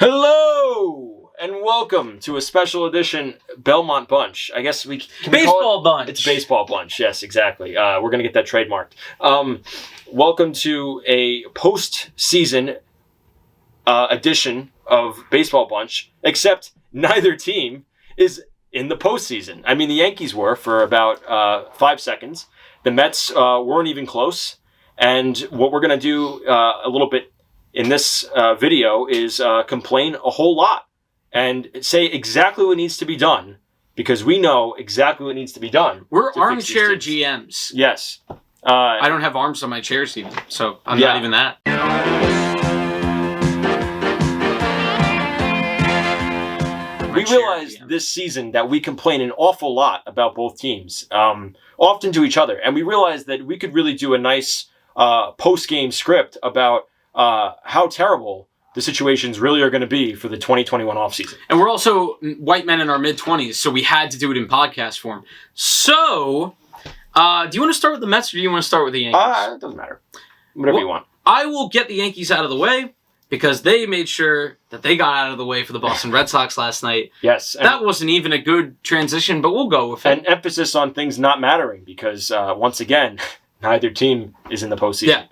Hello and welcome to a special edition Belmont Bunch. I guess we can Baseball Bunch. It's Baseball Bunch. Yes, exactly. We're gonna get that trademarked. Welcome to a post-season edition of Baseball Bunch. Except neither team is in the postseason. I mean, the Yankees were for about 5 seconds. The Mets weren't even close. And what we're gonna do a little bit in this video is complain a whole lot and say exactly what needs to be done because we know exactly what needs to be done. We're armchair GMs. Yes. I don't have arms on my chairs even, so I'm not even that. We realized this season that we complain an awful lot about both teams, often to each other. And we realized that we could really do a nice post-game script about how terrible the situations really are going to be for the 2021 offseason. And we're also white men in our mid-20s, so we had to do it in podcast form. So, do you want to start with the Mets or do you want to start with the Yankees? It doesn't matter. Whatever you want. I will get the Yankees out of the way because they made sure that they got out of the way for the Boston Red Sox last night. Yes. That wasn't even a good transition, but we'll go with it. An emphasis on things not mattering because, once again, neither team is in the postseason. Yeah.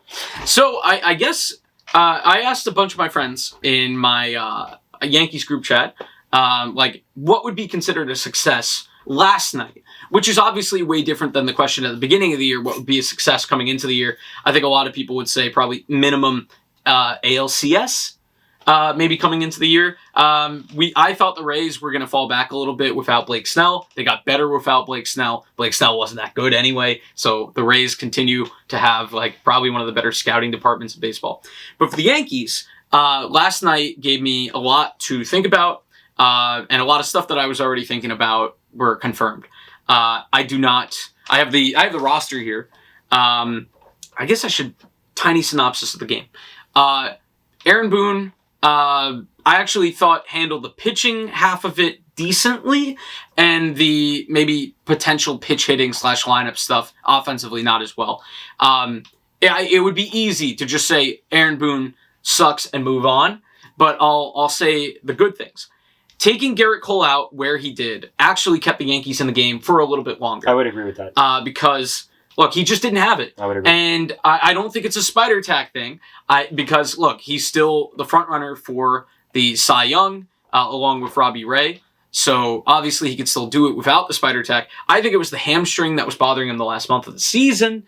So, I guess... I asked a bunch of my friends in my Yankees group chat, what would be considered a success last night, which is obviously way different than the question at the beginning of the year, what would be a success coming into the year. I think a lot of people would say probably minimum ALCS, maybe coming into the year. I thought the Rays were going to fall back a little bit without Blake Snell. They got better without Blake Snell. Blake Snell wasn't that good anyway, so the Rays continue to have probably one of the better scouting departments in baseball. But for the Yankees, last night gave me a lot to think about, and a lot of stuff that I was already thinking about were confirmed. I have the roster here. I guess I should tiny synopsis of the game. Aaron Boone, I actually thought handled the pitching half of it decently, and the maybe potential pitch hitting / lineup stuff offensively not as well. It would be easy to just say Aaron Boone sucks and move on, but I'll say the good things. Taking Garrett Cole out where he did actually kept the Yankees in the game for a little bit longer. I would agree with that. Because... look, he just didn't have it. I would agree. And I don't think it's a spider tack thing. Because, look, he's still the front runner for the Cy Young, along with Robbie Ray. So, obviously, he could still do it without the spider tack. I think it was the hamstring that was bothering him the last month of the season,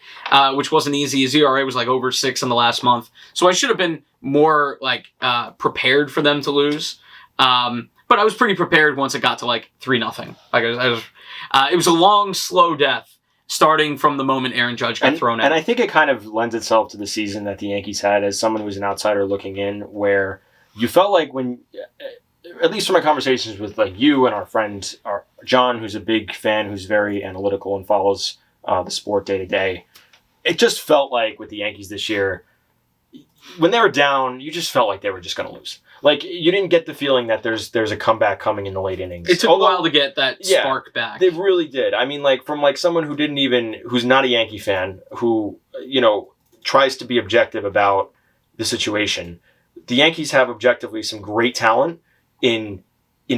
which wasn't easy. His ERA was over 6 in the last month. So, I should have been more, prepared for them to lose. But I was pretty prepared once it got to, 3-0. It was a long, slow death. Starting from the moment Aaron Judge got thrown out. And I think it kind of lends itself to the season that the Yankees had as someone who was an outsider looking in, where you felt like when, at least from my conversations with you and our friend John, who's a big fan, who's very analytical and follows the sport day to day, it just felt like with the Yankees this year, when they were down, you just felt like they were just going to lose. You didn't get the feeling that there's a comeback coming in the late innings. It took a while to get that spark back. They really did. I mean, from someone who's not a Yankee fan, who, tries to be objective about the situation. The Yankees have objectively some great talent in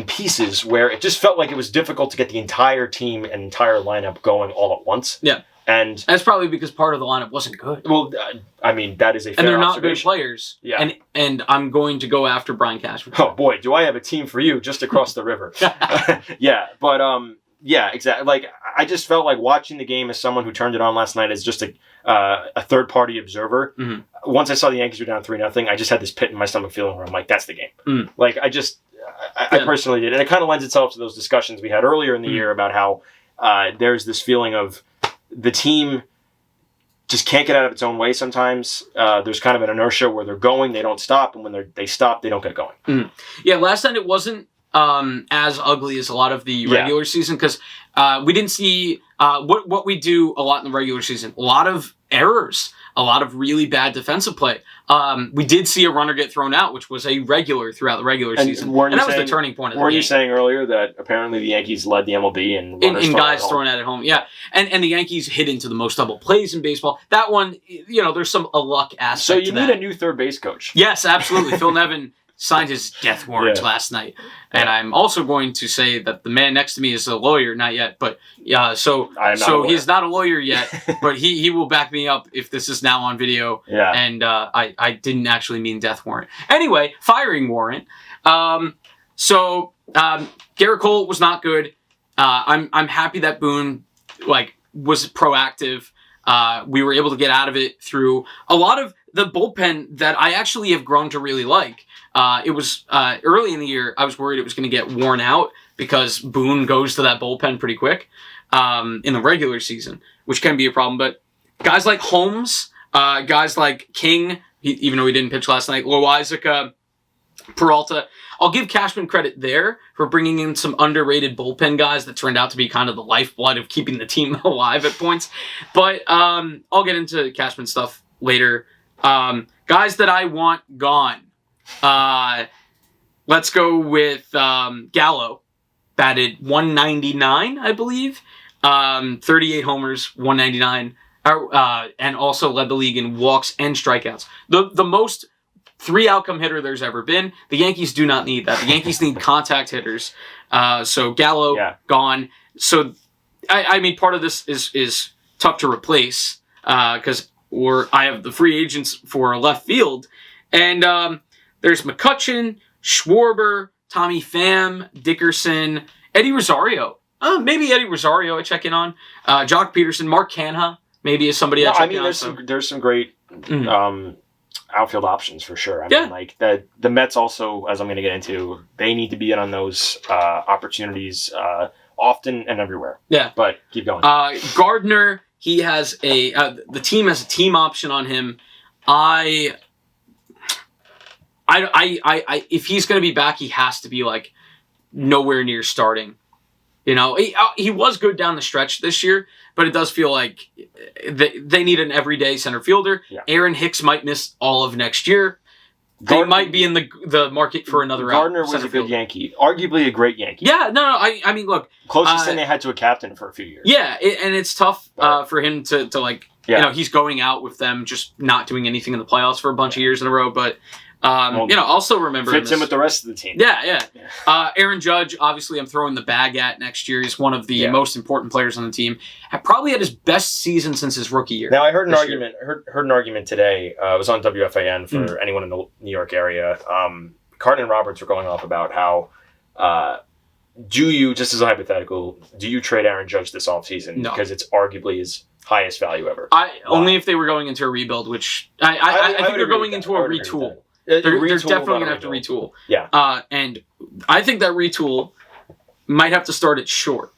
pieces where it just felt like it was difficult to get the entire team and entire lineup going all at once. Yeah. And that's probably because part of the lineup wasn't good. Well, I mean, that is a fair and they're not observation. Good players. Yeah. And I'm going to go after Brian Cashman. Oh boy, do I have a team for you just across the river. Yeah, but yeah, exactly. I just felt like watching the game as someone who turned it on last night as just a third party observer. Mm-hmm. Once I saw the Yankees were down 3-0, I just had this pit in my stomach feeling where I'm like, that's the game. Mm. I personally did, and it kind of lends itself to those discussions we had earlier in the year about how there's this feeling of the team just can't get out of its own way sometimes. There's kind of an inertia where they're going, they don't stop, and when they stop, they don't get going. Mm. Yeah, last night it wasn't as ugly as a lot of the regular season because we didn't see what we do a lot in the regular season. A lot of errors, a lot of really bad defensive play. We did see a runner get thrown out, which was a regular throughout the regular season. And that was the turning point of the game. Weren't you saying earlier that apparently the Yankees led the MLB in guys thrown out at home? Yeah. And the Yankees hit into the most double plays in baseball. That one, there's a luck aspect to that. So you need a new third base coach. Yes, absolutely. Phil Nevin signed his death warrant last night. And I'm also going to say that the man next to me is a lawyer, not yet, but so he's not a lawyer yet, but he will back me up if this is now on video. Yeah. And I didn't actually mean death warrant. Anyway, firing warrant. Garrett Cole was not good. I'm happy that Boone was proactive. We were able to get out of it through a lot of the bullpen that I actually have grown to really like. It was early in the year, I was worried it was going to get worn out because Boone goes to that bullpen pretty quick in the regular season, which can be a problem. But guys like Holmes, guys like King, even though he didn't pitch last night, Loizaga, Peralta, I'll give Cashman credit there for bringing in some underrated bullpen guys that turned out to be kind of the lifeblood of keeping the team alive at points. But I'll get into Cashman stuff later. Guys that I want gone. Let's go with Gallo. Batted 199, I believe. 38 homers, 199. And also led the league in walks and strikeouts. The most 3-outcome hitter there's ever been. The Yankees do not need that. The Yankees need contact hitters. So Gallo, gone. So, I mean, part of this is tough to replace because I have the free agents for left field. And there's McCutchen, Schwarber, Tommy Pham, Dickerson, Eddie Rosario. Maybe Eddie Rosario I check in on. Jock Peterson, Mark Canha, maybe is somebody I check in on. There's some great outfield options for sure. I mean, like the Mets also, as I'm going to get into, they need to be in on those opportunities often and everywhere. Yeah. But keep going. Gardner, he has the team has a team option on him. If he's going to be back, he has to be like nowhere near starting. You know, he was good down the stretch this year, but it does feel like they need an everyday center fielder. Yeah. Aaron Hicks might miss all of next year. They might be in the market for another. Gardner was a good Yankee, arguably a great Yankee. Yeah, no. I mean, look, closest thing they had to a captain for a few years. Yeah, and it's tough for him to like. Yeah. You know, he's going out with them, just not doing anything in the playoffs for a bunch of years in a row, but. Also remember fits in with the rest of the team. Yeah. Aaron Judge, obviously, I'm throwing the bag at next year. He's one of the most important players on the team. Probably had his best season since his rookie year. Now, I heard an argument. Heard an argument today. It was on WFAN for anyone in the New York area. Carton and Roberts were going off about how do you, just as a hypothetical, do you trade Aaron Judge this offseason? No. Because it's arguably his highest value ever. Only if they were going into a rebuild, which I think they're going into a retool. They're definitely going to have to retool. Yeah. And I think that retool might have to start at short.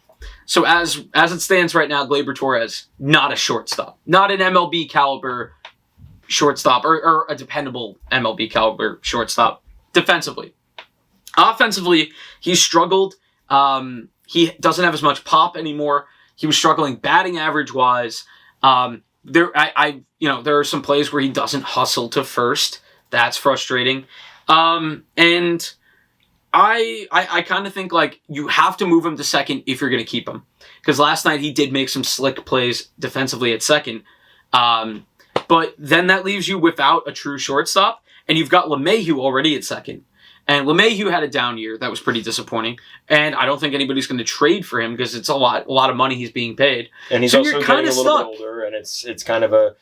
So as it stands right now, Gleyber Torres, not a shortstop. Not an MLB caliber shortstop or a dependable MLB caliber shortstop defensively. Offensively, he's struggled. He doesn't have as much pop anymore. He was struggling batting average-wise. There are some plays where he doesn't hustle to first. That's frustrating. And I kind of think like you have to move him to second if you're going to keep him. Because last night he did make some slick plays defensively at second. But then that leaves you without a true shortstop. And you've got LeMahieu already at second. And LeMahieu had a down year. That was pretty disappointing. And I don't think anybody's going to trade for him because it's a lot of money he's being paid. And he's also getting a little bit older, and it's kind of a,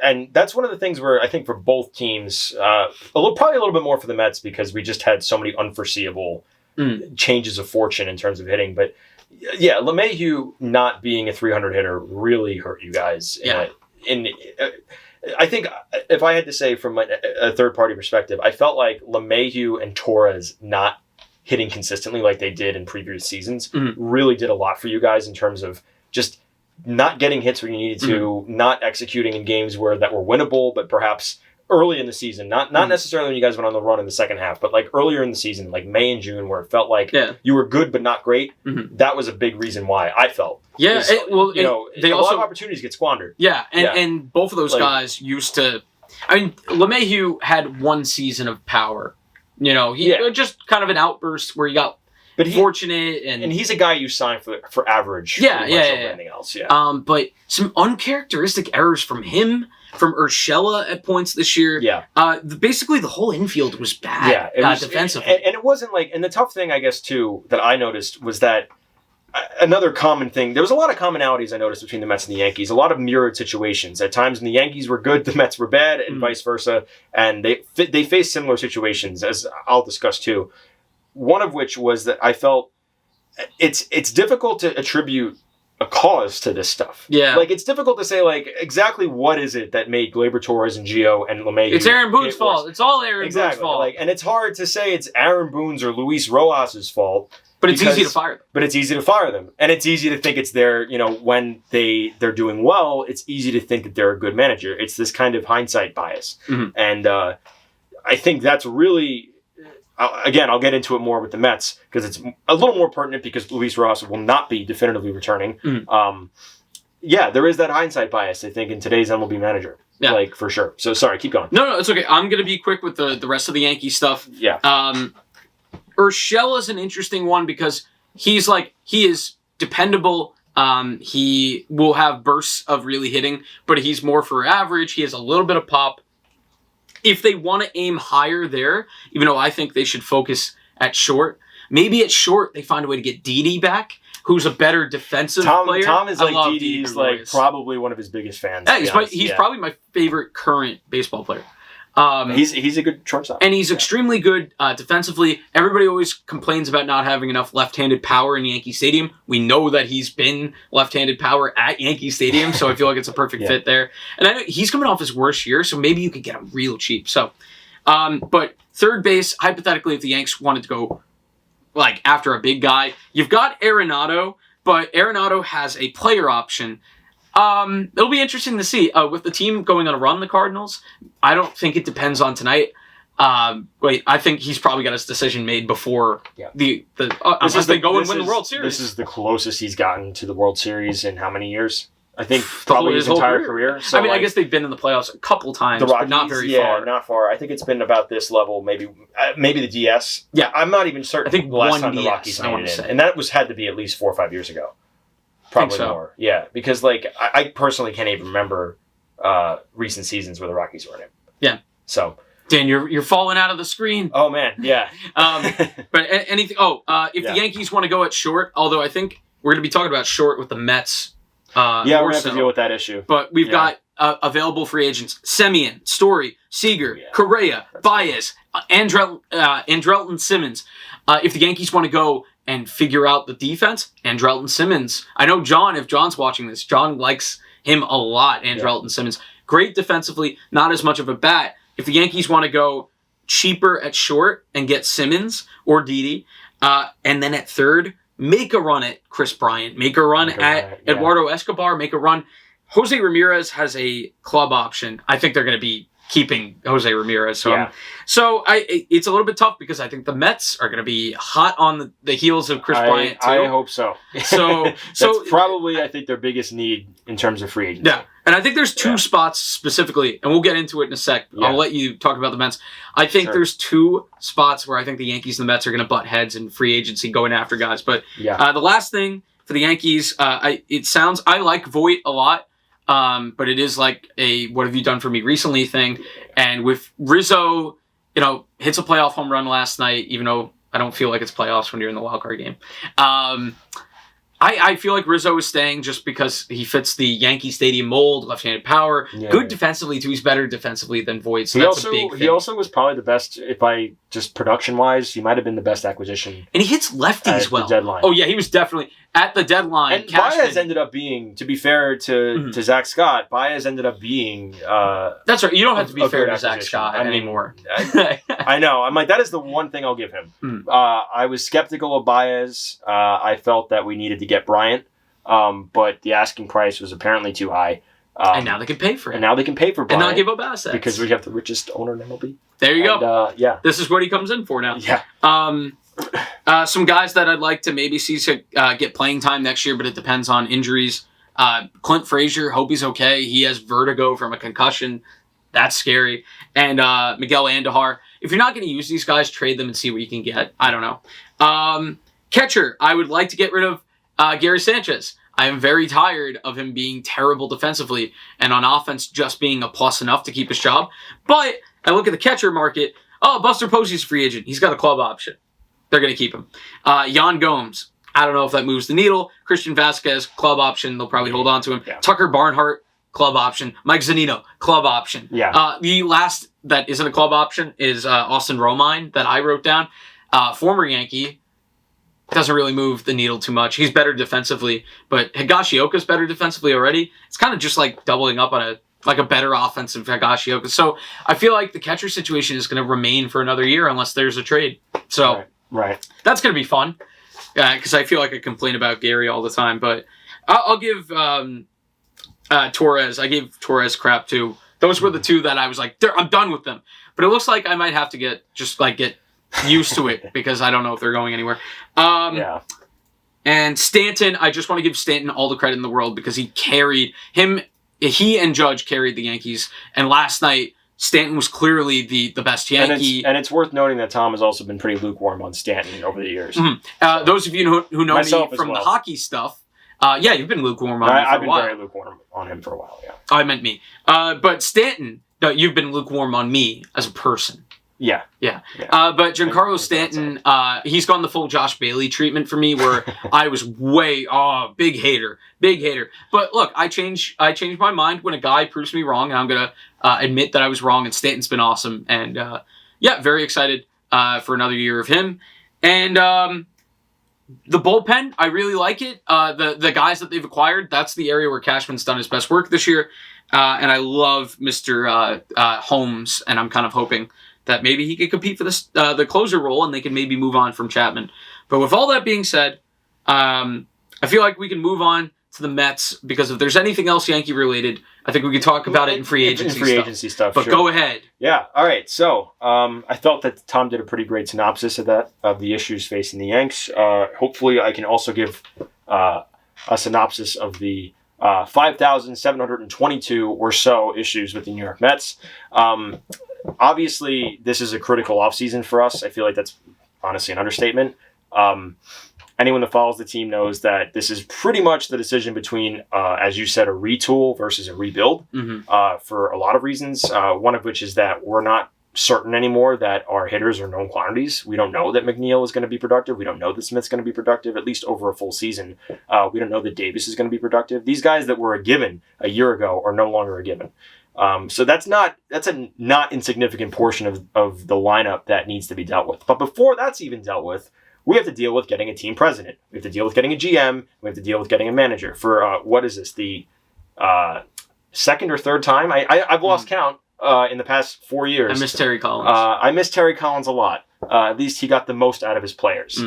and that's one of the things where I think for both teams, probably a little bit more for the Mets because we just had so many unforeseeable changes of fortune in terms of hitting. But yeah, LeMahieu not being a 300 hitter really hurt you guys. Yeah. I think if I had to say from a third-party perspective, I felt like LeMahieu and Torres not hitting consistently like they did in previous seasons really did a lot for you guys in terms of just not getting hits when you needed to, not executing in games that were winnable, but perhaps early in the season, not necessarily when you guys went on the run in the second half, but like earlier in the season, like May and June, where it felt like you were good but not great. That was a big reason why I felt. Yeah, a lot of opportunities get squandered. Yeah, and both of those guys used to. I mean, LeMahieu had one season of power. He just kind of an outburst where he got fortunate and he's a guy you sign for average. Yeah, over anything else. Yeah. But some uncharacteristic errors from him, from Urshela at points this year. Yeah. Basically, the whole infield was bad. Yeah, it was defensively, and it wasn't like. And the tough thing, I guess, too, that I noticed was that. Another common thing, there was a lot of commonalities I noticed between the Mets and the Yankees, a lot of mirrored situations. At times when the Yankees were good, the Mets were bad, and vice versa. And they faced similar situations, as I'll discuss too. One of which was that I felt it's difficult to attribute a cause to this stuff. Yeah. Like, it's difficult to say, like, exactly what is it that made Gleyber Torres and Gio and LeMahieu. It's Aaron Boone's fault. It's all Aaron Boone's fault. Like, and it's hard to say it's Aaron Boone's or Luis Rojas' fault. But it's easy to fire them. But it's easy to fire them. And it's easy to think it's their, when they're doing well, it's easy to think that they're a good manager. It's this kind of hindsight bias. Mm-hmm. And I think that's really, again, I'll get into it more with the Mets because it's a little more pertinent because Luis Rojas will not be definitively returning. Mm-hmm. There is that hindsight bias, I think, in today's MLB manager. Yeah. Like, for sure. So, sorry, keep going. No, it's okay. I'm going to be quick with the rest of the Yankee stuff. Yeah. Urshela is an interesting one because he is dependable. He will have bursts of really hitting, but he's more for average. He has a little bit of pop. If they want to aim higher there, even though I think they should focus at short, maybe at short they find a way to get Didi back, who's a better defensive player. Tom is like Didi's like probably one of his biggest fans. Yeah, he's probably my favorite current baseball player. He's a good shortstop. And he's extremely good defensively. Everybody always complains about not having enough left-handed power in Yankee Stadium. We know that he's been left-handed power at Yankee Stadium, so I feel like it's a perfect fit there. And I know he's coming off his worst year, so maybe you could get him real cheap. So, but third base, hypothetically, if the Yanks wanted to go like after a big guy, you've got Arenado, but Arenado has a player option. It'll be interesting to see with the team going on a run, the Cardinals. I don't think it depends on tonight. I think he's probably got his decision made before unless they go and win the World Series. This is the closest he's gotten to the World Series in how many years? I think probably his entire career. So I guess they've been in the playoffs a couple times, but not very far. Yeah, not far. I think it's been about this level, maybe the DS. Yeah, I'm not even certain. I think the last one time DS, the Rockies made it in, say. and that had to be at least 4 or 5 years ago. Probably more. Yeah, because I personally can't even remember recent seasons where the Rockies were in it. Yeah. So Dan, you're falling out of the screen. Oh man, yeah. But anything? If the Yankees want to go at short, although I think we're going to be talking about short with the Mets. We're going to have to deal with that issue. But we've got available free agents: Semien, Story, Seager, Correa, Baez, Andrelton Simmons. If the Yankees want to go and figure out the defense, Andrelton Simmons. I know John, if John's watching this, John likes him a lot, Andrelton Simmons. Great defensively, not as much of a bat. If the Yankees want to go cheaper at short and get Simmons or Didi, and then at third, make a run at Chris Bryant, make a run at Eduardo Escobar, make a run. Jose Ramirez has a club option. I think they're going to be keeping Jose Ramirez. So it's a little bit tough because I think the Mets are going to be hot on the heels of Chris Bryant too. I hope so. So that's probably, I think, their biggest need in terms of free agency. Yeah, and I think there's two spots specifically, and we'll get into it in a sec. Yeah. I'll let you talk about the Mets. I think there's two spots where I think the Yankees and the Mets are going to butt heads in free agency going after guys. But the last thing for the Yankees, I like Voit a lot. But it is like a what have you done for me recently thing. And with Rizzo, hits a playoff home run last night, even though I don't feel like it's playoffs when you're in the wild card game. I feel like Rizzo is staying just because he fits the Yankee Stadium mold, left-handed power. Yeah. Good defensively, too. He's better defensively than Voit, so that's a big thing. He also was probably the best, just production-wise, he might have been the best acquisition. And he hits lefties well. At the deadline. Oh, yeah, he was definitely at the deadline. And Baez ended up being, to be fair to Zach Scott, Baez ended up being... that's right. You don't have to be fair to Zach Scott anymore. I know. I'm like, that is the one thing I'll give him. I was skeptical of Baez. I felt that we needed to get Bryant, but the asking price was apparently too high. And now they can pay for him. And now they can pay for Bryant. And not give up assets. Because we have the richest owner in MLB. There you go. Yeah. This is what he comes in for now. Yeah. Some guys that I'd like to maybe see get playing time next year, but it depends on injuries. Clint Frazier, hope he's okay. He has vertigo from a concussion. That's scary. And Miguel Andujar. If you're not going to use these guys, trade them and see what you can get. I don't know. Catcher, I would like to get rid of Gary Sanchez. I am very tired of him being terrible defensively and on offense just being a plus enough to keep his job. But I look at the catcher market. Oh, Buster Posey's a free agent. He's got a club option. They're going to keep him. Yan Gomes. I don't know if that moves the needle. Christian Vasquez, club option. They'll probably hold on to him. Yeah. Tucker Barnhart, club option. Mike Zunino, club option. Yeah. The last that isn't a club option is Austin Romine that I wrote down. Former Yankee. Doesn't really move the needle too much. He's better defensively, but Higashioka's better defensively already. It's kind of just like doubling up on a better offensive Higashioka. So I feel like the catcher situation is going to remain for another year unless there's a trade. So right. That's going to be fun because I feel like I complain about Gary all the time. But I'll give Torres. I gave Torres crap too. Those were the two that I was like, I'm done with them. But it looks like I might have to get used to it because I don't know if they're going anywhere. And Stanton, I just want to give Stanton all the credit in the world because he and Judge carried the Yankees. And last night, Stanton was clearly the best Yankee. And it's worth noting that Tom has also been pretty lukewarm on Stanton over the years. Mm-hmm. Those of you who know Myself me from well. the hockey stuff, you've been lukewarm on me for I've a been while. very lukewarm on him for a while, yeah. I meant me. But Stanton, you've been lukewarm on me as a person. Yeah. But Giancarlo Stanton, he's gone the full Josh Bailey treatment for me, where I was big hater. But look, I change my mind when a guy proves me wrong, and I'm gonna admit that I was wrong. And Stanton's been awesome, and very excited for another year of him. And the bullpen, I really like it. The guys that they've acquired, that's the area where Cashman's done his best work this year. And I love Mr. Holmes, and I'm kind of hoping that maybe he could compete for the closer role and they can maybe move on from Chapman. But with all that being said, I feel like we can move on to the Mets because if there's anything else Yankee related, I think we could talk about it in free agency stuff. But sure. Go ahead. Yeah. All right. So I felt that Tom did a pretty great synopsis of the issues facing the Yanks. Hopefully I can also give a synopsis of the 5,722 or so issues with the New York Mets. Obviously, this is a critical offseason for us. I feel like that's honestly an understatement. Anyone that follows the team knows that this is pretty much the decision between, as you said, a retool versus a rebuild for a lot of reasons. One of which is that we're not certain anymore that our hitters are known quantities. We don't know that McNeil is going to be productive. We don't know that Smith's going to be productive, at least over a full season. We don't know that Davis is going to be productive. These guys that were a given a year ago are no longer a given. So that's a not insignificant portion of the lineup that needs to be dealt with. But before that's even dealt with, we have to deal with getting a team president. We have to deal with getting a GM. We have to deal with getting a manager. For what is this, the second or third time? I've lost count in the past 4 years. I miss Terry Collins. I miss Terry Collins a lot. At least he got the most out of his players.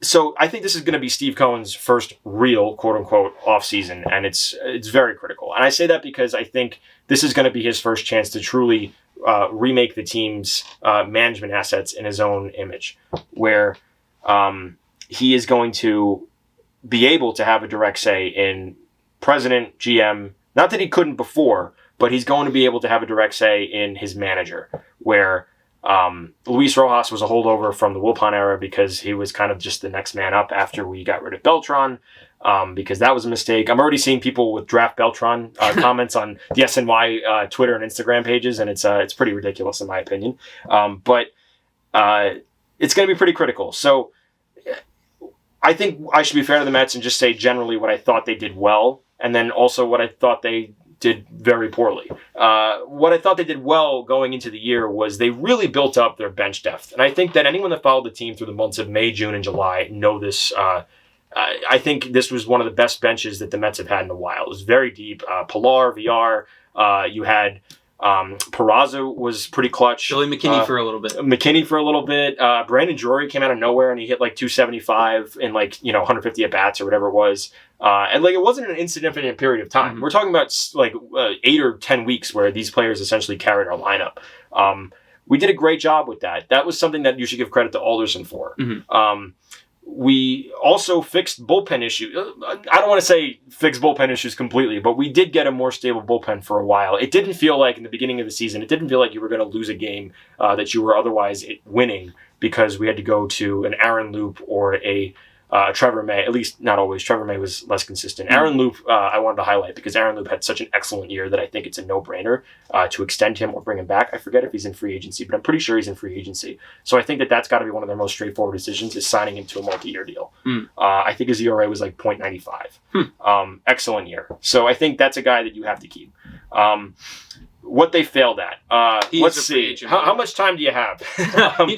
So I think this is going to be Steve Cohen's first real quote-unquote offseason, and it's very critical. And I say that because I think this is going to be his first chance to truly remake the team's management assets in his own image, where he is going to be able to have a direct say in president, GM, not that he couldn't before, but he's going to be able to have a direct say in his manager, where Luis Rojas was a holdover from the Wilpon era because he was kind of just the next man up after we got rid of Beltran, because that was a mistake. I'm already seeing people with draft Beltran comments on the SNY Twitter and Instagram pages, and it's pretty ridiculous in my opinion. But it's going to be pretty critical. So I think I should be fair to the Mets and just say generally what I thought they did well, and then also what I thought they did very poorly. What I thought they did well going into the year was they really built up their bench depth. And I think that anyone that followed the team through the months of May, June, and July know this. I think this was one of the best benches that the Mets have had in a while. It was very deep. Pilar, VR, you had Peraza was pretty clutch. Billy McKinney for a little bit. Brandon Drury came out of nowhere and he hit like 275 in 150 at bats or whatever it was. And it wasn't an insignificant period of time. Mm-hmm. We're talking about 8 or 10 weeks where these players essentially carried our lineup. We did a great job with that. That was something that you should give credit to Alderson for. Mm-hmm. We also fixed bullpen issues. I don't want to say fix bullpen issues completely, but we did get a more stable bullpen for a while. It didn't feel like in the beginning of the season, it didn't feel like you were going to lose a game that you were otherwise winning because we had to go to an Aaron Loop or a Trevor May, at least not always. Trevor May was less consistent. Aaron Loop, I wanted to highlight because Aaron Loop had such an excellent year that I think it's a no-brainer to extend him or bring him back. I forget if he's in free agency, but I'm pretty sure he's in free agency. So I think that that's got to be one of their most straightforward decisions is signing him to a multi-year deal. I think his ERA was like 0.95. Excellent year. So I think that's a guy that you have to keep. What they failed at. Let's see. How much time do you have?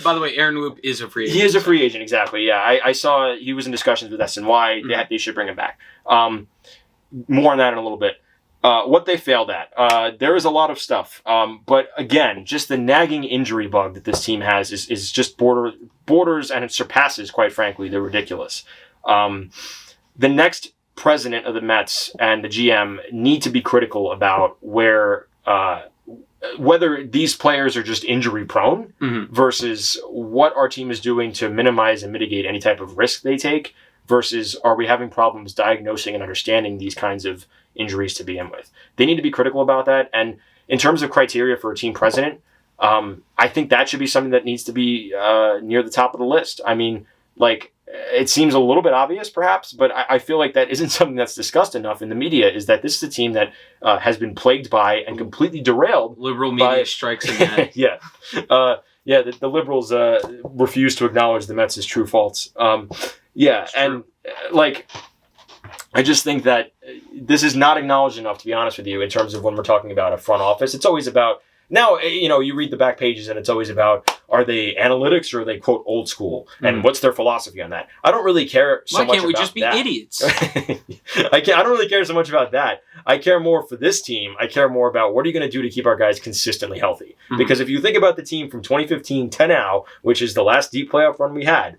By the way, Aaron Loop is a free agent. He is a free agent, exactly. Yeah, I saw he was in discussions with SNY. They should bring him back. More on that in a little bit. What they failed at. There is a lot of stuff. But again, just the nagging injury bug that this team has is just borders and it surpasses, quite frankly, the ridiculous. The next president of the Mets and the GM need to be critical about whether these players are just injury prone versus what our team is doing to minimize and mitigate any type of risk they take versus are we having problems diagnosing and understanding these kinds of injuries to begin with. They need to be critical about that. And in terms of criteria for a team president, I think that should be something that needs to be near the top of the list. I mean, like, it seems a little bit obvious, perhaps, but I feel like that isn't something that's discussed enough in the media, is that this is a team that has been plagued by and completely derailed. Liberal media strikes again. Yeah. The liberals refuse to acknowledge the Mets' true faults. And I just think that this is not acknowledged enough, to be honest with you, in terms of when we're talking about a front office. It's always about... Now, you read the back pages and it's always about, are they analytics or are they, quote, old school? And what's their philosophy on that? I don't really care so much about that. Why can't we just be idiots? I don't really care so much about that. I care more for this team. I care more about what are you going to do to keep our guys consistently healthy? Because if you think about the team from 2015 to now, which is the last deep playoff run we had,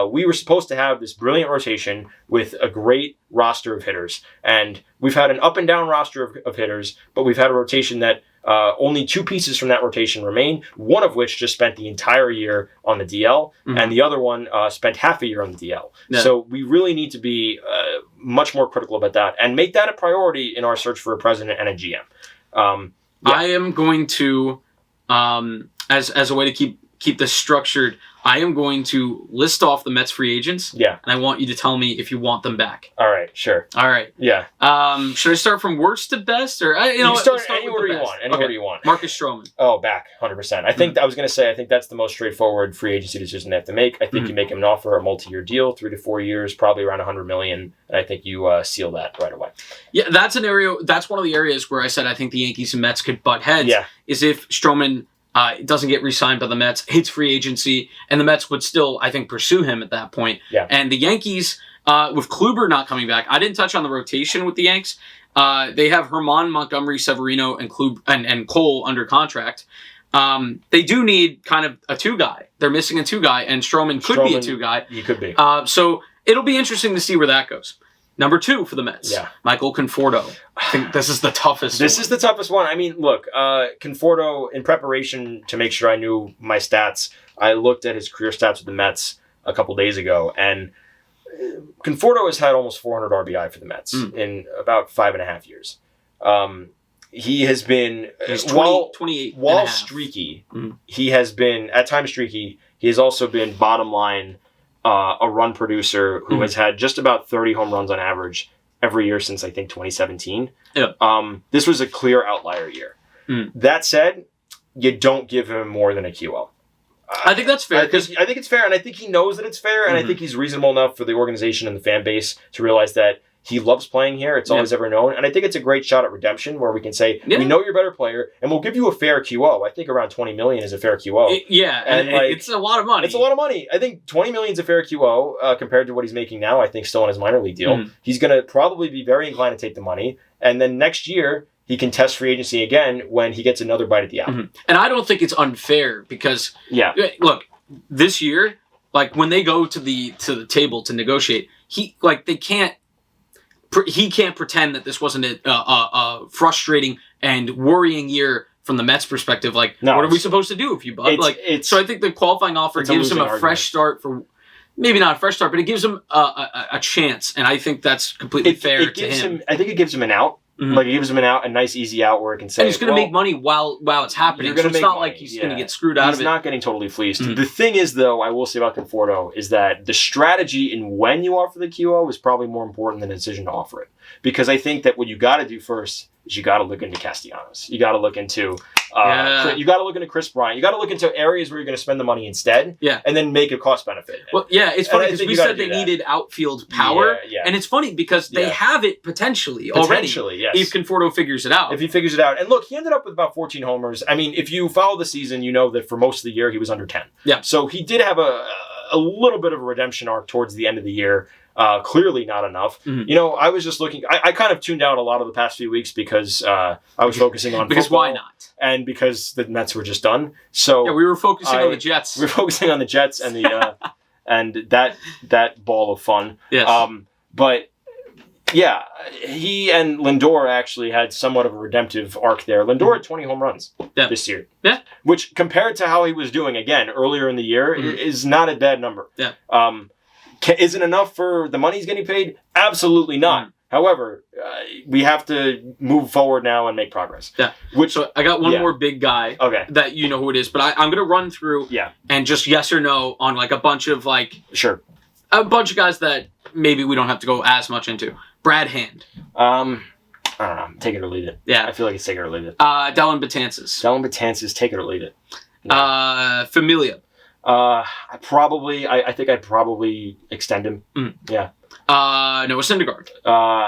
we were supposed to have this brilliant rotation with a great roster of hitters. And we've had an up and down roster of hitters, but we've had a rotation that only two pieces from that rotation remain, one of which just spent the entire year on the DL, and the other one spent half a year on the DL. Yeah. So we really need to be much more critical about that and make that a priority in our search for a president and a GM. I am going to, as a way to keep this structured, I am going to list off the Mets free agents. Yeah. And I want you to tell me if you want them back. All right, sure. All right. Yeah. Should I start from worst to best? Or you start any order you want. Any order you want. Marcus Stroman. Oh, back, 100%. I think I was going to say, I think that's the most straightforward free agency decision they have to make. I think you make him an offer, a multi-year deal, 3 to 4 years, probably around $100 million, and I think you seal that right away. Yeah, that's one of the areas where I said I think the Yankees and Mets could butt heads. Yeah. Is if Stroman doesn't get re-signed by the Mets, hits free agency, and the Mets would still, I think, pursue him at that point. Yeah. And the Yankees, with Kluber not coming back, I didn't touch on the rotation with the Yanks. They have Herman, Montgomery, Severino, and and Cole under contract. They do need kind of a two-guy. They're missing a two-guy, and Stroman could be a two-guy. He could be. So it'll be interesting to see where that goes. Number 2 for the Mets. Yeah. Michael Conforto. I think this is the toughest This is the toughest one. I mean, look, Conforto, in preparation to make sure I knew my stats, I looked at his career stats with the Mets a couple days ago, and Conforto has had almost 400 RBI for the Mets in about 5.5 years. He has been, while streaky, he has been, at times streaky, he has also been bottom line a run producer who has had just about 30 home runs on average every year since, I think, 2017. Yeah. This was a clear outlier year. That said, you don't give him more than a QO. I think that's fair. I think it's fair, and I think he knows that it's fair, and I think he's reasonable enough for the organization and the fan base to realize that he loves playing here. It's all he's ever known. And I think it's a great shot at redemption where we can say, we know you're a better player, and we'll give you a fair QO. I think around $20 million is a fair QO. And it's a lot of money. It's a lot of money. I think $20 million is a fair QO compared to what he's making now, I think, still on his minor league deal. He's going to probably be very inclined to take the money. And then next year, he can test free agency again when he gets another bite at the apple. And I don't think it's unfair because, look, this year, like when they go to the table to negotiate, he can't pretend that this wasn't a frustrating and worrying year from the Mets' perspective. Like, what are we supposed to do if you bug? So I think the qualifying offer gives him a fresh start for, maybe not a fresh start, but it gives him a chance, and I think that's completely fair to him. I think it gives him an out. Mm-hmm. Like, it gives him a nice, easy out where he can say, and he's going to make money while it's happening. So it's not like he's going to get screwed out of it. He's not getting totally fleeced. The thing is, though, I will say about Conforto is that the strategy in when you offer the QO is probably more important than the decision to offer it. Because I think that what you got to do first is you got to look into Castellanos. You got to look into Chris Bryant. You got to look into areas where you're going to spend the money instead. Yeah. And then make a cost benefit. Well, yeah, it's funny because we said they needed outfield power. Yeah. And it's funny because they have it potentially already. Yes. If Conforto figures it out. If he figures it out. And look, he ended up with about 14 homers. I mean, if you follow the season, you know that for most of the year he was under 10. Yeah. So he did have a little bit of a redemption arc towards the end of the year. Clearly not enough. Mm-hmm. You know, I was just looking. I kind of tuned out a lot of the past few weeks because I was focusing on because football, why not? And because the Mets were just done. So yeah, we were focusing on the Jets. We were focusing on the Jets and the and that ball of fun. Yes. But yeah, he and Lindor actually had somewhat of a redemptive arc there. Lindor had 20 home runs this year. Yeah. Which compared to how he was doing again earlier in the year is not a bad number. Yeah. Is it enough for the money he's getting paid? Absolutely not. However, we have to move forward now and make progress. Yeah. So I got one more big guy that you know who it is, but I'm going to run through and just yes or no on like a bunch of a bunch of guys that maybe we don't have to go as much into. Brad Hand. I don't know. Take it or leave it. Yeah. I feel like it's take it or leave it. Dellin Betances. Take it or leave it. No. Familia. I think I'd probably extend him. Yeah. Noah Syndergaard.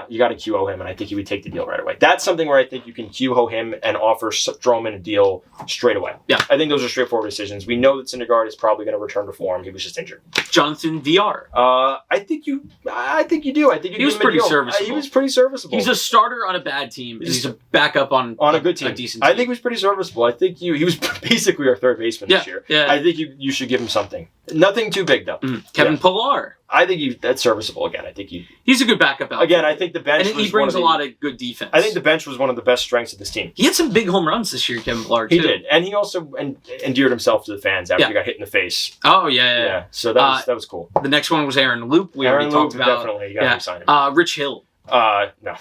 You got to QO him, and I think he would take the deal right away. That's something where I think you can QO him and offer Stroman a deal straight away. Yeah. I think those are straightforward decisions. We know that Syndergaard is probably going to return to form. He was just injured. Jonathan VR. I think you do. I think you he was pretty serviceable. He was pretty serviceable. He's a starter on a bad team, and he's a backup on a good team. A decent team. I think he was pretty serviceable. I think he was basically our third baseman this year. Yeah. I think you should give him something. Nothing too big, though. Kevin Pillar. I think that's serviceable again. I think he's a good backup out. Again, I think the bench and he brings a lot of good defense. I think the bench was one of the best strengths of this team. He had some big home runs this year, Kevin Pillar, too. He did. And he also endeared himself to the fans after he got hit in the face. Oh, yeah. So that was cool. The next one was Aaron Loop. We already talked about. Definitely. You got to resign him. Rich Hill. No.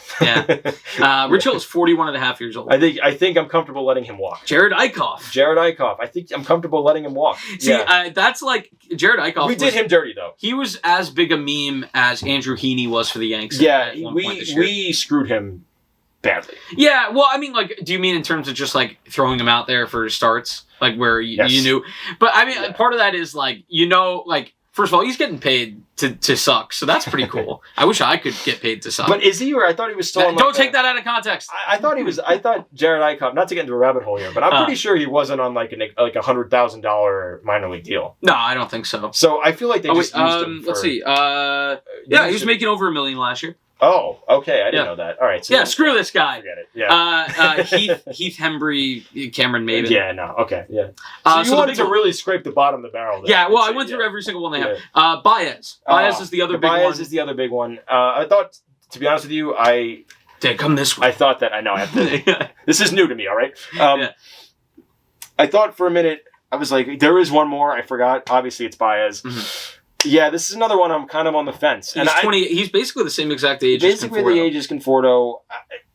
Rich Hill is 41 and a half years old. I think I'm comfortable letting him walk. Jared Eichhoff. I think I'm comfortable letting him walk. See, that's like Jared Eichhoff. We did him dirty, though. He was as big a meme as Andrew Heaney was for the Yankees. Yeah, we screwed him badly. Yeah, well, I mean, like, do you mean in terms of just, like, throwing him out there for starts? Like, where you knew? But, I mean, part of that is, like, first of all, he's getting paid to suck, so that's pretty cool. I wish I could get paid to suck. But is he, or I thought he was still on Don't take that out of context. I thought Jared Eichhoff, not to get into a rabbit hole here, but I'm pretty sure he wasn't on like a $100,000 minor league deal. No, I don't think so. So I feel like they just used him for... Let's see. He was making over $1 million last year. Oh, okay. I didn't know that. All right. So screw this guy. Forget it. Yeah. Heath Hembry, Cameron Maven. Yeah, no. Okay, yeah. So you wanted to really scrape the bottom of the barrel there. Yeah, well, I went through every single one they have. Baez. Baez is the other big one. Baez is the other big one. I thought, to be honest with you, Did come this way. I thought that... I know. I have to... This is new to me, all right? I thought for a minute, I was like, there is one more. I forgot. Obviously, it's Baez. Mm-hmm. Yeah, this is another one I'm kind of on the fence. He's 20. He's basically the same exact age as Conforto. Basically the age as Conforto.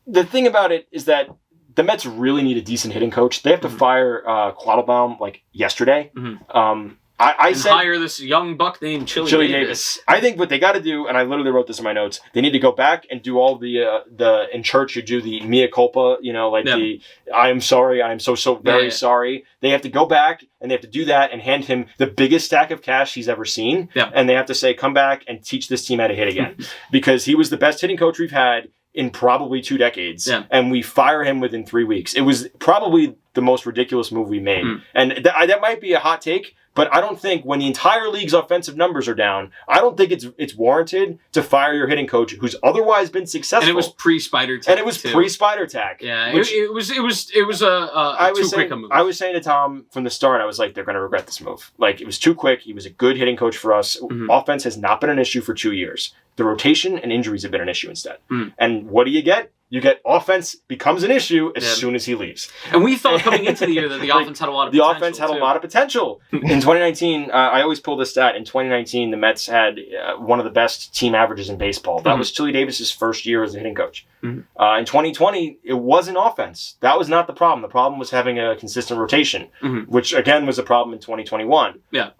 The thing about it is that the Mets really need a decent hitting coach. They have to fire Quattlebaum like yesterday. Mm-hmm. I said hire this young buck named Chili Davis. I think what they got to do, and I literally wrote this in my notes, they need to go back and do all the in church you do the mea culpa, the I am sorry, I am so very sorry. They have to go back and they have to do that and hand him the biggest stack of cash he's ever seen. Yeah. And they have to say, come back and teach this team how to hit again. Because he was the best hitting coach we've had in probably 2 decades. Yeah. And we fire him within 3 weeks. It was probably the most ridiculous move we made. And that might be a hot take, but I don't think when the entire league's offensive numbers are down, I don't think it's warranted to fire your hitting coach who's otherwise been successful. And it was pre-Spider Tack. And it was pre-Spider Tack. Yeah, it was too quick a move. I was saying to Tom from the start, I was like, they're going to regret this move. Like, it was too quick. He was a good hitting coach for us. Mm-hmm. Offense has not been an issue for 2 years. the rotation and injuries have been an issue instead. And what do you get? You get offense becomes an issue as soon as he leaves. And we thought coming into the year that the offense had a lot of potential. The offense had a lot of potential. In 2019, I always pull this stat. In 2019, the Mets had one of the best team averages in baseball. That was Chili Davis's first year as a hitting coach. In 2020, it wasn't offense. That was not the problem. The problem was having a consistent rotation, which again was a problem in 2021. Yeah.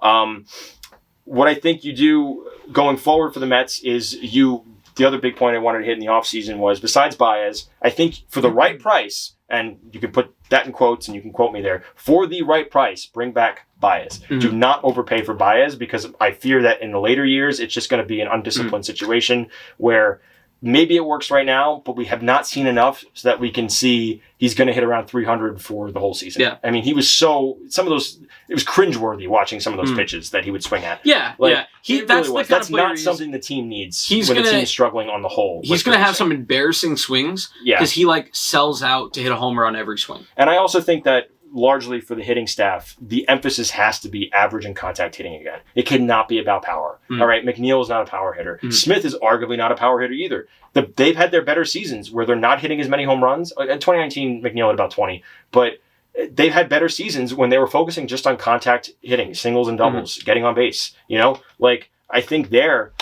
What I think you do going forward for the Mets is the other big point I wanted to hit in the offseason was, besides Baez, I think for the right price, and you can put that in quotes and you can quote me there, for the right price, bring back Baez. Do not overpay for Baez, because I fear that in the later years, it's just going to be an undisciplined situation where maybe it works right now, but we have not seen enough so that we can see he's going to hit around 300 for the whole season. Yeah. I mean, it was cringeworthy watching some of those pitches that he would swing at. Yeah, that's that's not something the team needs when the team is struggling on the whole. He's going to have some embarrassing swings because he sells out to hit a homer on every swing. And I also think that largely for the hitting staff, the emphasis has to be average and contact hitting again. It cannot be about power. All right, McNeil is not a power hitter. Smith is arguably not a power hitter either. They've had their better seasons where they're not hitting as many home runs. In 2019, McNeil had about 20, but they've had better seasons when they were focusing just on contact hitting, singles and doubles, getting on base. I think whoever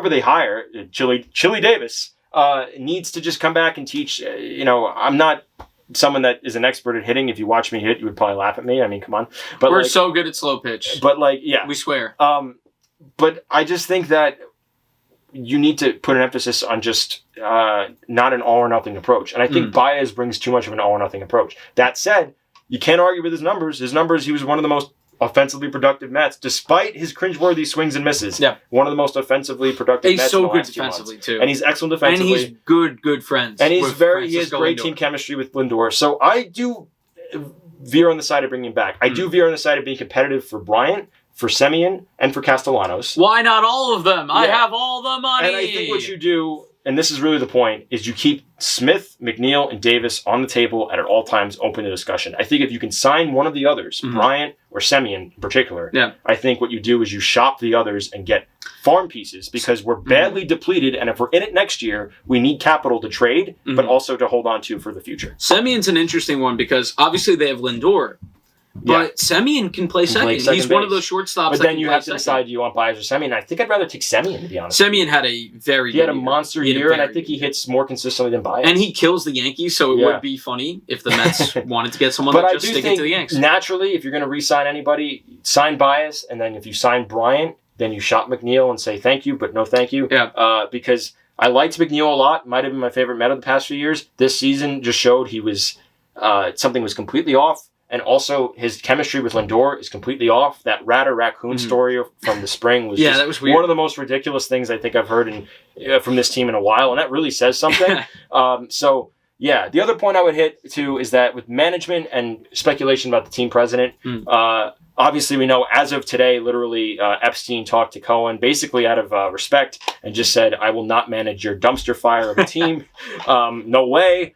they hire, Chili Davis, needs to just come back and teach. I'm not someone that is an expert at hitting. If you watch me hit, you would probably laugh at me. I mean, come on. But we're so good at slow pitch. But we swear. But I just think that you need to put an emphasis on just not an all or nothing approach. And I think Baez brings too much of an all or nothing approach. That said, you can't argue with his numbers. His numbers, he was one of the most offensively productive Mets, despite his cringeworthy swings and misses. Yeah. One of the most offensively productive Mets. He's so good defensively, too. And he's excellent defensively. And he's good friends. And he has great team chemistry with Lindor. So I do veer on the side of bringing him back. I do veer on the side of being competitive for Bryant, for Semien, and for Castellanos. Why not all of them? I have all the money. And I think what you do, and this is really the point, is you keep Smith, McNeil, and Davis on the table and at all times open to discussion. I think if you can sign one of the others, Bryant or Semien in particular, I think what you do is you shop the others and get farm pieces, because we're badly depleted, and if we're in it next year, we need capital to trade, but also to hold on to for the future. Semien's an interesting one because obviously they have Lindor. But Semien can play second. He's one of those shortstops. But then you have to decide, do you want Baez or Semien? I think I'd rather take Semien, to be honest. Semien had a very good year. He had a monster year, and I think he hits more consistently than Baez. And he kills the Yankees, so it would be funny if the Mets wanted to get someone that just stick it to the Yankees. Naturally, if you're going to re-sign anybody, sign Baez, and then if you sign Bryant, then you shop McNeil and say thank you, but no thank you. Yeah. Because I liked McNeil a lot. Might have been my favorite Met of the past few years. This season just showed he was something was completely off. And also, his chemistry with Lindor is completely off. That rat-or-raccoon story from the spring was that was weird. One of the most ridiculous things I think I've heard from this team in a while, and that really says something. The other point I would hit, too, is that with management and speculation about the team president, obviously we know as of today, literally, Epstein talked to Cohen basically out of respect and just said, I will not manage your dumpster fire of a team. No way.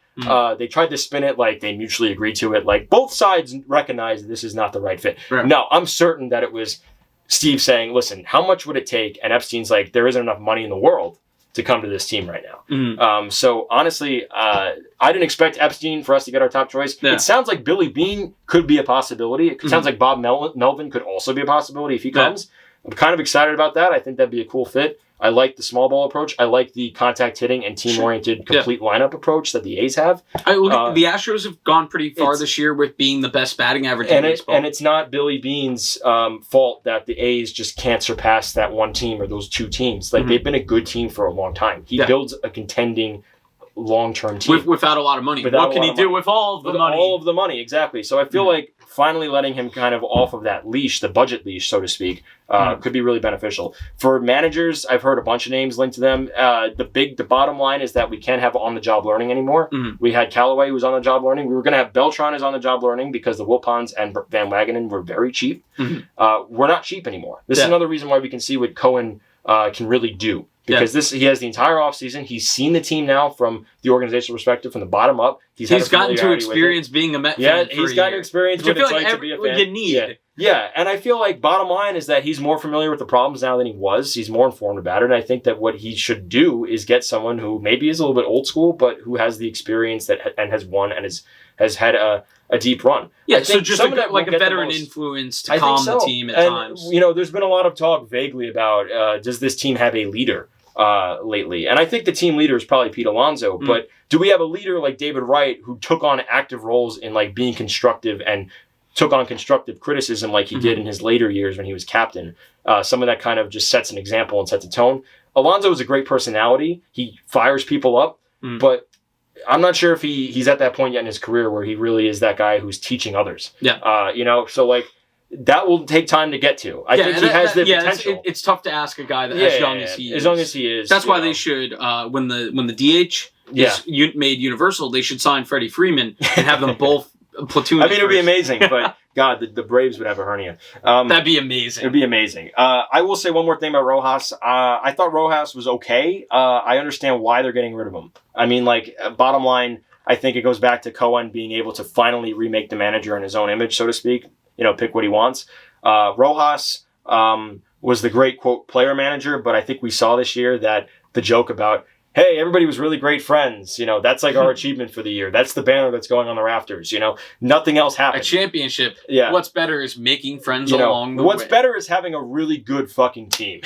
They tried to spin it like they mutually agreed to it. Like both sides recognize this is not the right fit. Right. No, I'm certain that it was Steve saying, listen, how much would it take? And Epstein's like, there isn't enough money in the world to come to this team right now. So honestly, I didn't expect Epstein for us to get our top choice. Yeah. It sounds like Billy Beane could be a possibility. It sounds like Bob Melvin could also be a possibility if he comes. I'm kind of excited about that. I think that'd be a cool fit. I like the small ball approach. I like the contact hitting and team-oriented complete lineup approach that the A's have. The Astros have gone pretty far this year with being the best batting average in baseball. And it's not Billy Beane's fault that the A's just can't surpass that one team or those two teams. Like they've been a good team for a long time. He builds a contending long-term team. Without a lot of money. What can he do with all of the money? All of the money, exactly. So I feel like finally letting him kind of off of that leash, the budget leash, so to speak, could be really beneficial. For managers, I've heard a bunch of names linked to them. The bottom line is that we can't have on-the-job learning anymore. We had Callaway, who was on-the-job learning. We were going to have Beltran as on-the-job learning because the Wilpons and Van Wagenen were very cheap. We're not cheap anymore. This is another reason why we can see what Cohen can really do. Because he has the entire offseason. He's seen the team now from the organizational perspective, from the bottom up. He's gotten to experience being a Met fan. Yeah, he's gotten to experience what it's like to be a fan. You need. Yeah, and I feel like bottom line is that he's more familiar with the problems now than he was. He's more informed about it, and I think that what he should do is get someone who maybe is a little bit old school, but who has the experience and has won and has had a deep run. Yeah, so just like a veteran influence to calm the team at times. You know, there's been a lot of talk vaguely about does this team have a leader lately? And I think the team leader is probably Pete Alonso, but do we have a leader like David Wright who took on active roles in like being constructive and took on constructive criticism like he did in his later years when he was captain? Some of that kind of just sets an example and sets a tone. Alonso is a great personality. He fires people up, but I'm not sure if he's at that point yet in his career where he really is that guy who's teaching others. Yeah. You know, so like that will take time to get to. I think he has the potential. It's tough to ask a guy that as young as he is. As long as he is. That's why they should, when the DH is made universal, they should sign Freddie Freeman and have them both platoon. I mean, it would be amazing, but God, the Braves would have a hernia. That'd be amazing. It would be amazing. I will say one more thing about Rojas. I thought Rojas was okay. I understand why they're getting rid of him. I mean, like, bottom line, I think it goes back to Cohen being able to finally remake the manager in his own image, so to speak. You know, pick what he wants. Rojas was the great, quote, player manager, but I think we saw this year that the joke about, hey, everybody was really great friends. You know, that's like our achievement for the year. That's the banner that's going on the rafters. You know, nothing else happened. A championship. Yeah. What's better is making friends along the way. What's better is having a really good fucking team.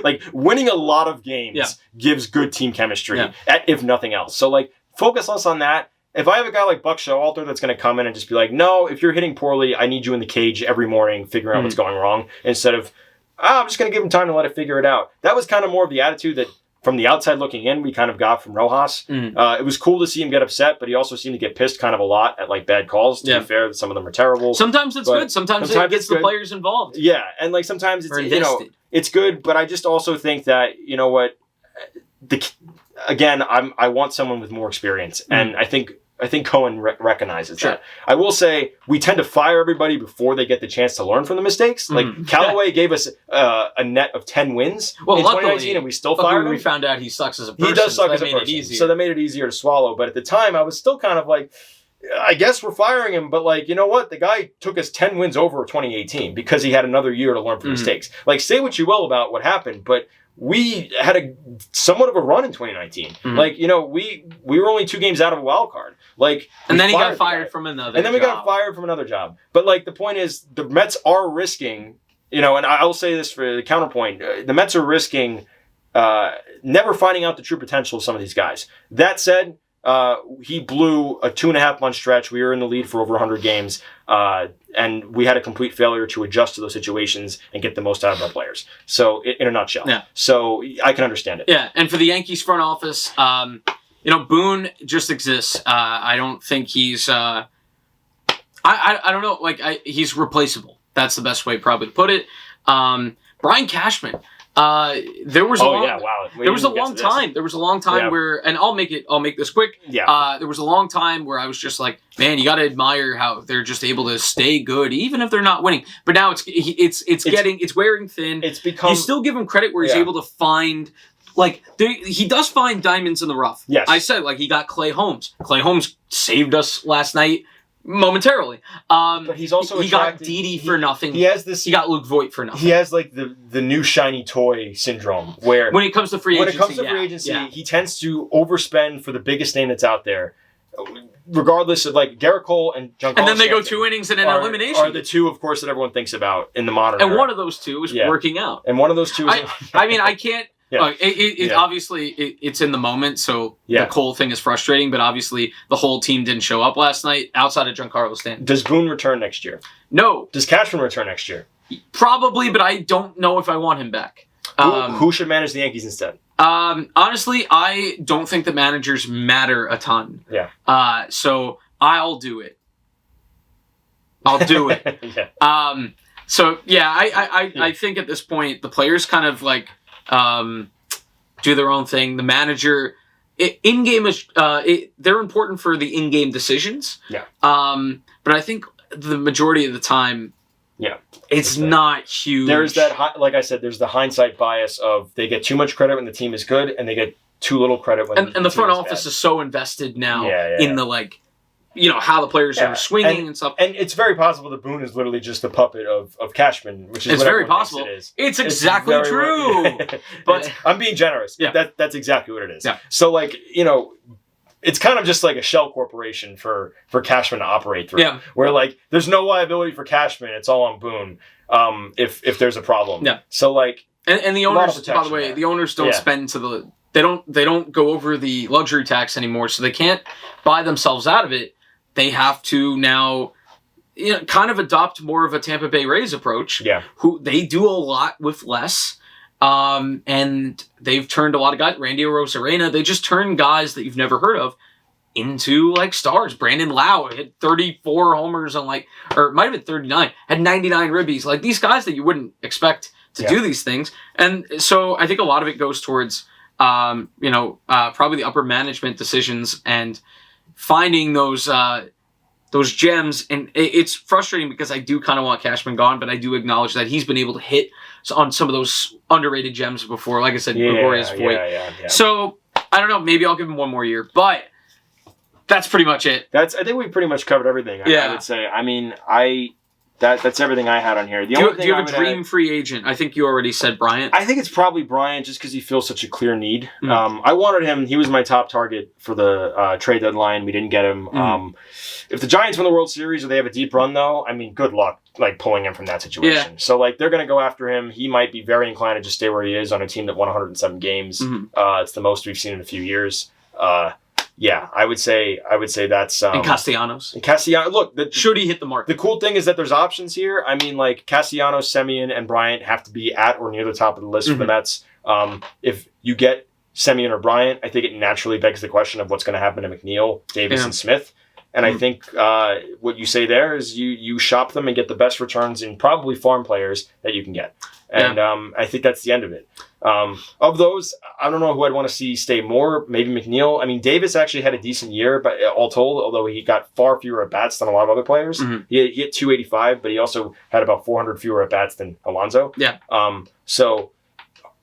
like winning a lot of games gives good team chemistry, if nothing else. So like focus less on that. If I have a guy like Buck Showalter that's going to come in and just be like, no, if you're hitting poorly, I need you in the cage every morning figuring out what's going wrong, instead of, I'm just going to give him time to let it figure it out. That was kind of more of the attitude that from the outside looking in, we kind of got from Rojas. It was cool to see him get upset, but he also seemed to get pissed kind of a lot at like bad calls. To be fair, some of them are terrible. Sometimes it's good. Sometimes it gets the players involved. Yeah, and like sometimes it's it's good, but I just also think that again, I want someone with more experience, and I think Cohen recognizes that. I will say we tend to fire everybody before they get the chance to learn from the mistakes. Like Callaway gave us a net of 10 wins in 2019, and we still fired him. We found out he sucks as a person. He does suck as a person, so that made it easier to swallow. But at the time, I was still kind of like, I guess we're firing him, but like, you know what? The guy took us 10 wins over 2018 because he had another year to learn from mistakes. Like, say what you will about what happened, but we had somewhat of a run in 2019. Like, you know, we were only 2 games out of a wild card. Like, and then he got fired from another. And then we got fired from another job. But like, the point is, the Mets are risking. You know, and I'll say this for the counterpoint: the Mets are risking never finding out the true potential of some of these guys. That said, he blew a 2.5-month stretch. We were in the lead for over 100 games, and we had a complete failure to adjust to those situations and get the most out of our players. So, in a nutshell. Yeah. So, I can understand it. Yeah, and for the Yankees front office, Boone just exists. I don't think he's... I don't know. Like, he's replaceable. That's the best way probably to put it. Brian Cashman. There was a long time where, and I'll make this quick. Yeah. There was a long time where I was just like, man, you got to admire how they're just able to stay good even if they're not winning. But now it's wearing thin. It's become. You still give him credit where he's able to find. Like, he does find diamonds in the rough. Yes. I said, like, he got Clay Holmes. Clay Holmes saved us last night momentarily. But he's also he got Didi for nothing. He got Luke Voigt for nothing. He has, like, the new shiny toy syndrome, where... When it comes to free agency, he tends to overspend for the biggest name that's out there. Regardless of, like, Garrett Cole and Giancarlo And then they go 2 innings and an elimination. Are the two, of course, that everyone thinks about in the modern era. One of those two is working out. And one of those two is... I mean, I can't... Yeah. Obviously, it's in the moment, so the Cole thing is frustrating, but obviously the whole team didn't show up last night outside of Giancarlo Stanton. Does Boone return next year? No. Does Cashman return next year? Probably, but I don't know if I want him back. Who should manage the Yankees instead? Honestly, I don't think the managers matter a ton. Yeah. So I'll do it. I'll do it. I think at this point, the players kind of like... do their own thing. The manager, in-game is they're important for the in-game decisions. Yeah. But I think the majority of the time, it's not huge. There's that, like I said, there's the hindsight bias of they get too much credit when the team is good, and they get too little credit when and the front office is so invested now in the like how the players are swinging and stuff. And it's very possible that Boone is literally just a puppet of Cashman, which is it's very possible. It's exactly true. But I'm being generous. Yeah. That's exactly what it is. Yeah. So it's kind of just like a shell corporation for Cashman to operate through. Yeah. Where there's no liability for Cashman, it's all on Boone. If there's a problem. Yeah. So and the owners, by the way, the owners don't spend they don't go over the luxury tax anymore, so they can't buy themselves out of it. They have to now, kind of adopt more of a Tampa Bay Rays approach. Yeah. Who they do a lot with less, and they've turned a lot of guys. Randy Arozarena, they just turn guys that you've never heard of into stars. Brandon Lau hit 34 homers on or it might have been 39, had 99 ribbies. These guys that you wouldn't expect to do these things. And so I think a lot of it goes towards, probably the upper management decisions and finding those gems. And it's frustrating because I do kind of want Cashman gone, but I do acknowledge that he's been able to hit on some of those underrated gems before. Like I said, Gregorius Voit. Yeah. So I don't know. Maybe I'll give him one more year, but that's pretty much it. I think we pretty much covered everything. I would say. I mean, that's everything I had on here. Do you have a dream free agent? I think you already said Bryant. I think it's probably Bryant just because he feels such a clear need. Mm. I wanted him. He was my top target for the trade deadline. We didn't get him. If the Giants win the World Series or they have a deep run, though, I mean, good luck pulling him from that situation. So they're going to go after him. He might be very inclined to just stay where he is on a team that won 107 games. Mm-hmm. It's the most we've seen in a few years. I would say that's and Castellanos. Look, should he hit the mark? The cool thing is that there's options here. I mean, Castellanos, Semien, and Bryant have to be at or near the top of the list for the Mets. If you get Semien or Bryant, I think it naturally begs the question of what's going to happen to McNeil, Davis, and Smith. And I think what you say there is you shop them and get the best returns in probably farm players that you can get. And I think that's the end of it. Of those, I don't know who I'd want to see stay more. Maybe McNeil. I mean, Davis actually had a decent year, but all told, although he got far fewer at-bats than a lot of other players. Mm-hmm. He hit 285, but he also had about 400 fewer at-bats than Alonso. Yeah. So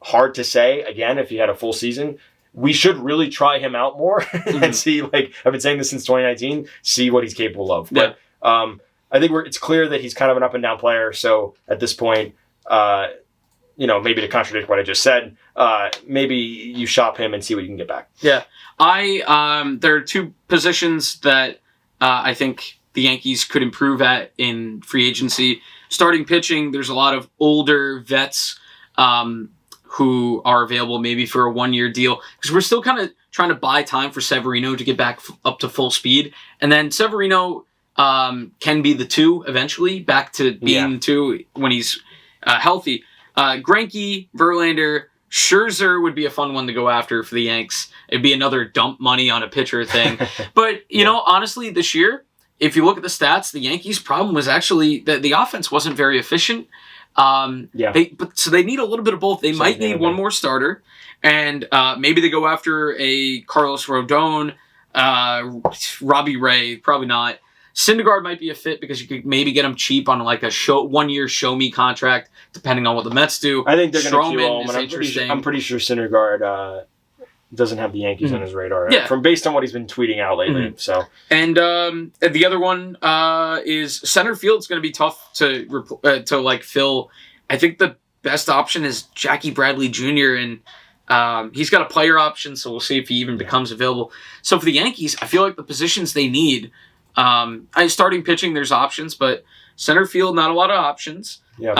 hard to say, again, if he had a full season. We should really try him out more and see, I've been saying this since 2019, see what he's capable of. Yeah. But I think it's clear that he's kind of an up-and-down player. So at this point, maybe to contradict what I just said, maybe you shop him and see what you can get back. Yeah. There are two positions that I think the Yankees could improve at in free agency. Starting pitching, there's a lot of older vets who are available maybe for a one-year deal, because we're still kind of trying to buy time for Severino to get back up to full speed. And then Severino can be the 2 eventually, back to being 2 when he's healthy. Greinke, Verlander, Scherzer would be a fun one to go after for the Yanks. It'd be another dump money on a pitcher thing. But, honestly, this year, if you look at the stats, the Yankees' problem was actually that the offense wasn't very efficient. So they need a little bit of both. They might need one more starter, and maybe they go after a Carlos Rodon, Robbie Ray, probably not. Syndergaard might be a fit because you could maybe get him cheap on a 1-year show me contract, depending on what the Mets do. I think they're going to Stroman him, is and I'm pretty sure Syndergaard doesn't have the Yankees on his radar. Yeah. Based on what he's been tweeting out lately. So, and the other one is center field's going to be tough to fill. I think the best option is Jackie Bradley Jr. and he's got a player option, so we'll see if he even becomes available. So for the Yankees, I feel like the positions they need, starting pitching, there's options, but center field, not a lot of options. Yeah.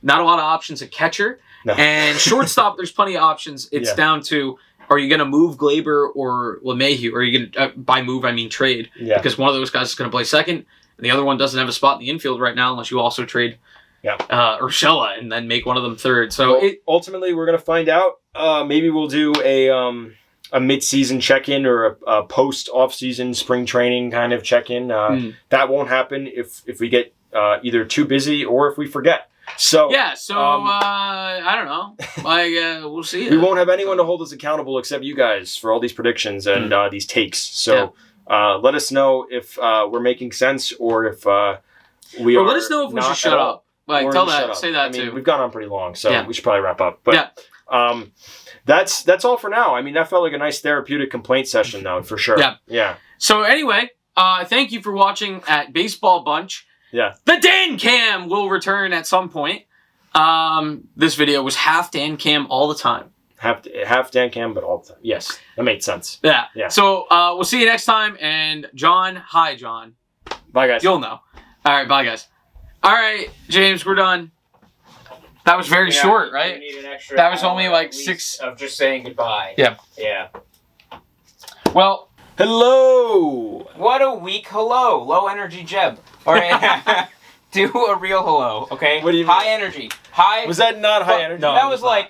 Not a lot of options at catcher. No. And shortstop, there's plenty of options. It's down to, are you going to move Glaber or LeMahieu? Or are you going to, by move, I mean trade? Yeah. Because one of those guys is going to play second, and the other one doesn't have a spot in the infield right now unless you also trade Urshela and then make one of them third. So ultimately, we're going to find out. Maybe we'll do a mid-season check-in or a post-off-season spring training kind of check-in. That won't happen if we get either too busy or if we forget. So I don't know. We'll see. We won't have anyone to hold us accountable except you guys for all these predictions and these takes. So let us know if we're making sense or if we are. Let us know if we should shut up. Say that too. We've gone on pretty long, so we should probably wrap up. But that's all for now. I mean, that felt like a nice therapeutic complaint session, though, for sure. Yeah. So anyway, thank you for watching at Baseball Bunch. Yeah. The Dan Cam will return at some point. This video was half Dan Cam all the time. Half Dan Cam, but all the time. Yes, that made sense. Yeah. Yeah. So we'll see you next time. And John, hi, John. Bye, guys. You'll know. All right, bye, guys. All right, James, we're done. That was very short, right? We need an extra That was hour only like at least 6. of just saying goodbye. Yeah. Yeah. Well, hello. What a weak hello. Low energy Jeb. All right. Do a real hello, okay? What do you high mean? energy. High. Was that not high energy? No, that was like